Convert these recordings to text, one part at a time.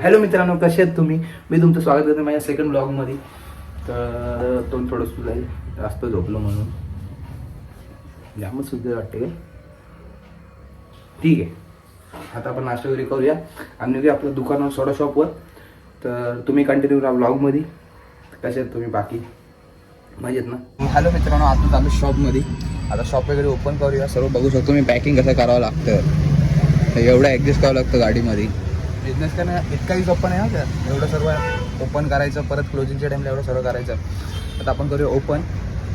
Hello मित्रांनो, कसे आहेत तुम्ही? मी तुमचं स्वागत करतो माझ्या सेकंड ब्लॉगमध्ये. तर दोन थोडंसं जाईल, जास्त झोपलो म्हणून जामच सुद्धा वाटते काय. ठीक आहे, आता आपण नाश्ता वगैरे करूया आणि निघूया आपलं दुकानावर सोडा शॉपवर. तर तुम्ही कंटिन्यू राहा ब्लॉगमध्ये. कसे आहेत तुम्ही? बाकी मजेत ना? हॅलो मित्रांनो, आता चालू शॉपमध्ये. आता शॉप वगैरे ओपन करूया. सर्व बघू शकतो मी पॅकिंग कसं करावं लागतं, एवढं ॲडजस्ट करावं लागतं गाडीमध्ये. बिझनेस करणं इतकाही सोपं नाही ना, एवढं सर्व ओपन करायचं, परत क्लोजिंगच्या टाईमला एवढं सर्व करायचं. आता आपण करूया ओपन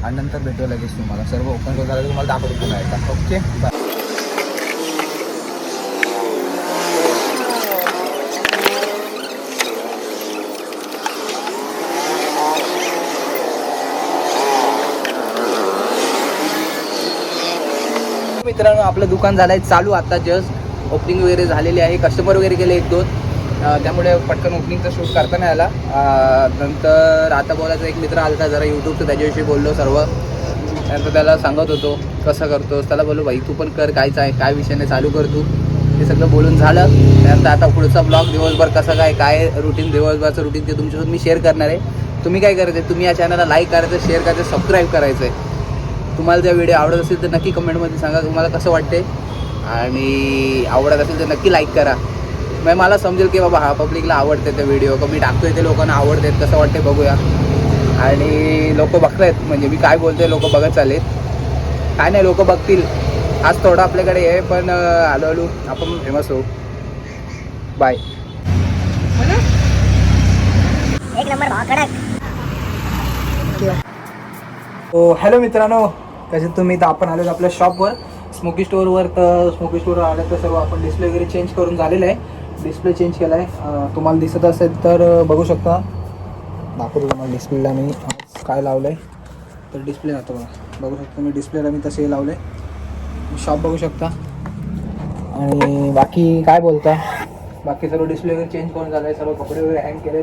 आणि नंतर भेटूया लगेच तुम्हाला. सर्व ओपन करून झालं तुम्हाला दाखवतो पुन्हा एकदा. Okay bye. मित्रांनो, आपलं दुकान झालं आहे चालू. आता जस्ट ओपनिंग वगैरे झालेली आहे. कस्टमर वगैरे गेले एक दोन, त्यामुळे पटकन ओपनिंगचा शूट करता नाही आला. नंतर आता बोलायचं, एक मित्र आला जरा यूट्यूबचं, त्याच्याविषयी बोललो सर्व. त्यानंतर त्याला सांगत होतो कसं करतोस. त्याला बोललो भाई तू पण कर, काय विषय नाही, चालू कर तू. हे सगळं बोलून झालं. त्यानंतर आता पुढचा ब्लॉग दिवसभर कसं काय रुटीन, दिवसभराचं रुटीन ते तुमच्यासोबत मी शेअर करणार आहे. तुम्ही काय करायचं आहे, तुम्ही या चॅनलला लाईक करायचं, शेअर करायचं, सबस्क्राईब करायचं आहे. तुम्हाला जर व्हिडिओ आवडत असेल तर नक्की कमेंटमध्ये सांगा तुम्हाला कसं वाटते, आणि आवडत असेल तर नक्की लाईक करा. मग मला समजेल की बाबा हा पब्लिकला आवडते ते व्हिडिओ, कमी टाकतोय ते लोकांना आवडते, कसं वाटते बघूया. आणि लोक बघतायत, म्हणजे मी काय बोलतोय लोक बघत चालेत. काय नाही, लोक बघतील. आज थोडं आपल्याकडे आहे, पण हळूहळू आपण फेमस होऊ. बाय. एक नंबर भाव कडक. हो हॅलो मित्रांनो, कसे तुम्ही? तर आपण आलो आपल्या शॉपवर, स्मोकी स्टोअरवर. तर स्मोकी स्टोअरवर आलं तर सर्व आपण डिस्प्ले वगैरे चेंज करून झालेलं आहे. डिस्प्ले चेंज केला आहे, तुम्हाला दिसत असेल तर बघू शकता. दाखवतो तुम्हाला डिस्प्लेला मी आज काय लावलं आहे. तर डिस्प्ले राहतो बघू शकता मी डिस्प्लेला मी तसे लावलं आहे. शॉप बघू शकता. आणि बाकी काय बोलता, बाकी सर्व डिस्प्ले वगैरे चेंज करून झालं आहे. सर्व कपडे वगैरे हँग केले.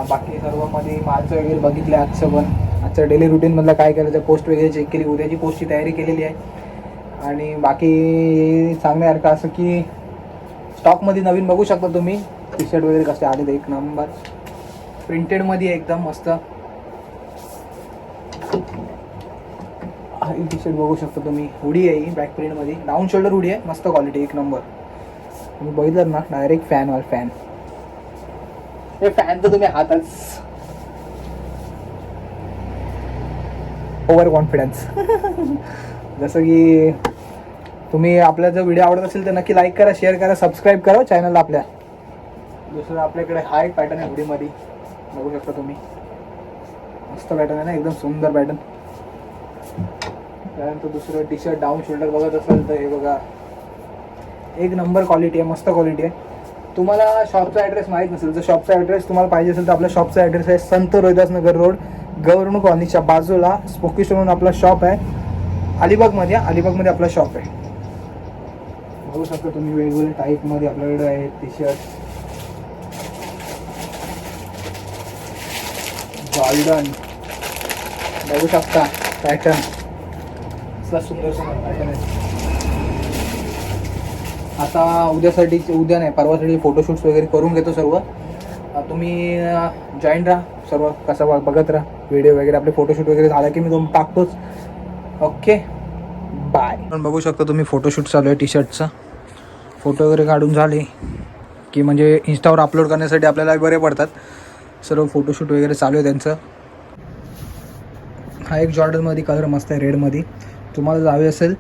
बाकी सर्वमध्ये मालचं वगैरे बघितलं आहे. आजचं डेली रुटीनमधलं काय केलं, तर पोस्ट वगैरे चेक केली, उद्याची पोस्टची तयारी केलेली आहे. आणि बाकी सांगण्यासारखं असं की स्टॉकमध्ये नवीन बघू शकता तुम्ही टी शर्ट वगैरे कसे आले ते एक नंबर प्रिंटेडमध्ये एकदम मस्त. ही टी शर्ट बघू शकता तुम्ही, हुडी आहे ही बॅक प्रिंटमध्ये, डाऊन शोल्डर हुडी आहे, मस्त क्वालिटी एक नंबर. तुम्ही बघितलं ना, डायरेक्ट फॅन हे फॅन तर तुम्ही हातच ओव्हर कॉन्फिडन्स. जसं की तुम्ही आपला जर व्हिडिओ आवडत असेल तर नक्की लाईक करा, शेअर करा, सबस्क्राईब करा चॅनलला आपल्या. दुसरं आपल्याकडे हा एक पॅटर्न आहे हुडीमध्ये, बघू शकता तुम्ही, मस्त पॅटर्न आहे ना, एकदम सुंदर पॅटर्न. त्यानंतर दुसरं टी शर्ट डाऊन शोल्डर बघत असेल तर हे बघा, एक नंबर क्वालिटी आहे, मस्त क्वालिटी आहे. तुम्हाला शॉपचा ॲड्रेस माहीत नसेल तर शॉपचा ॲड्रेस तुम्हाला पाहिजे असेल तर आपल्या शॉपचा ॲड्रेस आहे संत रोहिदास नगर रोड, गव्हर्नर कॉलनीच्या बाजूला स्मोकी स्टोर म्हणून आपला शॉप आहे. अलिबागमध्ये आपला शॉप आहे. बघू शकता तुम्ही, वेगवेगळ्या टाईपमध्ये आपल्याकडे आहेत टी शर्ट. गोल्डन बघू शकता पॅटर्न, असला सुंदर पॅटर्न आहे. आता उद्या नाही परवासाठी फोटोशूट्स वगैरे करून घेतो सर्व. तुम्ही जॉईन राहा, सर्व कसं बघत राहा व्हिडिओ वगैरे. आपले फोटोशूट वगैरे झाला की मी तुम्ही टाकतोच. Okay bye. पण बघू शकता तुम्ही फोटोशूट चालू आहे टी शर्टचा. फोटो वगैरे काढून झाले की म्हणजे इंस्टावर अपलोड करण्यासाठी आपल्याला बरे पडतात. सर्व फोटोशूट वगैरे चालू आहे त्यांचं. हा एक जॉर्डनमध्ये कलर मस्त आहे, रेडमध्ये. तुम्हाला जावे असेल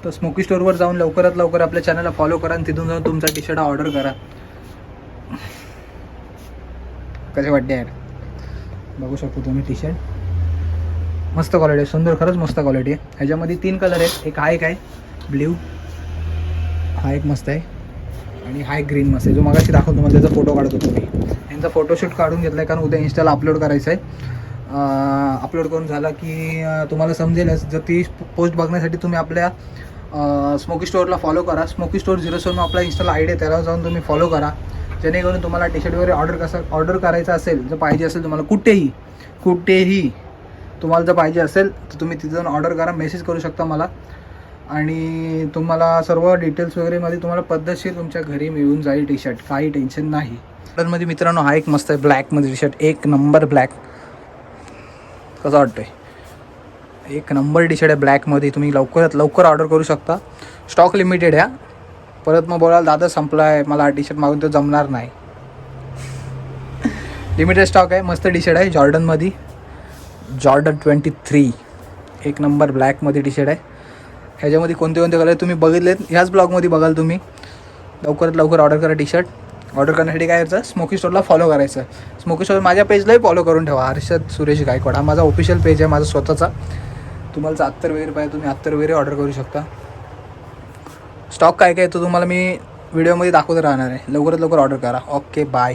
तर स्मोकी स्टोअरवर जाऊन लवकरात लवकर आपल्या चॅनलला फॉलो करा आणि तिथून जाऊन तुमचा टी शर्ट ऑर्डर करा. कसे वाटते यार, बघू शकतो तुम्ही टी शर्ट, मस्त क्वालिटी आहे, सुंदर, खरंच मस्त क्वालिटी आहे. ह्याच्यामध्ये 3 कलर आहेत, एक हा एक आहे ब्ल्यू, हा एक मस्त आहे, आणि हा एक ग्रीन मस्त आहे. जो मागाशी दाखवतो तुम्हाला त्याचा फोटो काढतो तुम्ही. यांचा फोटोशूट काढून घेतला आहे कारण उद्या इंस्टाला अपलोड करायचं आहे. अपलोड करून झाला की तुम्हाला समजेलच. जर ती पोस्ट बघण्यासाठी तुम्ही आपल्या स्मोकी स्टोअरला फॉलो करा. स्मोकी स्टोअर 07 आपला इंस्टाला आयडी आहे, त्याला जाऊन तुम्ही फॉलो करा, जेणेकरून तुम्हाला टी शर्ट वगैरे ऑर्डर करायचं असेल, जर पाहिजे असेल तुम्हाला कुठेही तुम्हाला जर पाहिजे असेल तर तुम्ही तिथं जाऊन ऑर्डर करा, मेसेज करू शकता मला. आणि तुम्हाला सर्व डिटेल्स वगैरेमध्ये तुम्हाला पद्धतशीर तुमच्या घरी मिळून जाईल टी शर्ट, काही टेन्शन नाही. ऑर्डरमध्ये मित्रांनो हा एक मस्त आहे ब्लॅकमध्ये टी शर्ट, एक नंबर ब्लॅक. कसं वाटतं आहे? एक नंबर टी शर्ट आहे ब्लॅकमध्ये. तुम्ही लवकरात लवकर ऑर्डर करू शकता. स्टॉक लिमिटेड ह्या. परत मग बोलाल दादा संपला आहे, मला हा टी शर्ट मागून तो जमणार नाही. लिमिटेड स्टॉक आहे. मस्त टी शर्ट आहे जॉर्डनमध्ये. जॉर्डन 23 एक नंबर ब्लॅकमध्ये टी शर्ट आहे. ह्याच्यामध्ये कोणते कोणते कलर तुम्ही बघितलेत ह्याच ब्लॉगमध्ये बघाल तुम्ही. लवकरात लवकर ऑर्डर करा टी शर्ट. ऑर्डर करण्यासाठी काय करायचं, स्मोकी स्टोरला फॉलो करायचं. स्मोकी स्टोर माझ्या पेजलाही फॉलो करून ठेवा. हर्षद सुरेश गायकवाड हा माझा ऑफिशियल पेज आहे, माझा स्वतःचा. तुम्हाला अत्तर वगैरे पाहिजे तुम्ही अत्तर वगैरे ऑर्डर करू शकता. स्टॉक काय काय तो तुम्हाला मी व्हिडिओमध्ये दाखवत राहणार आहे. लवकरात लवकर ऑर्डर करा. Okay bye.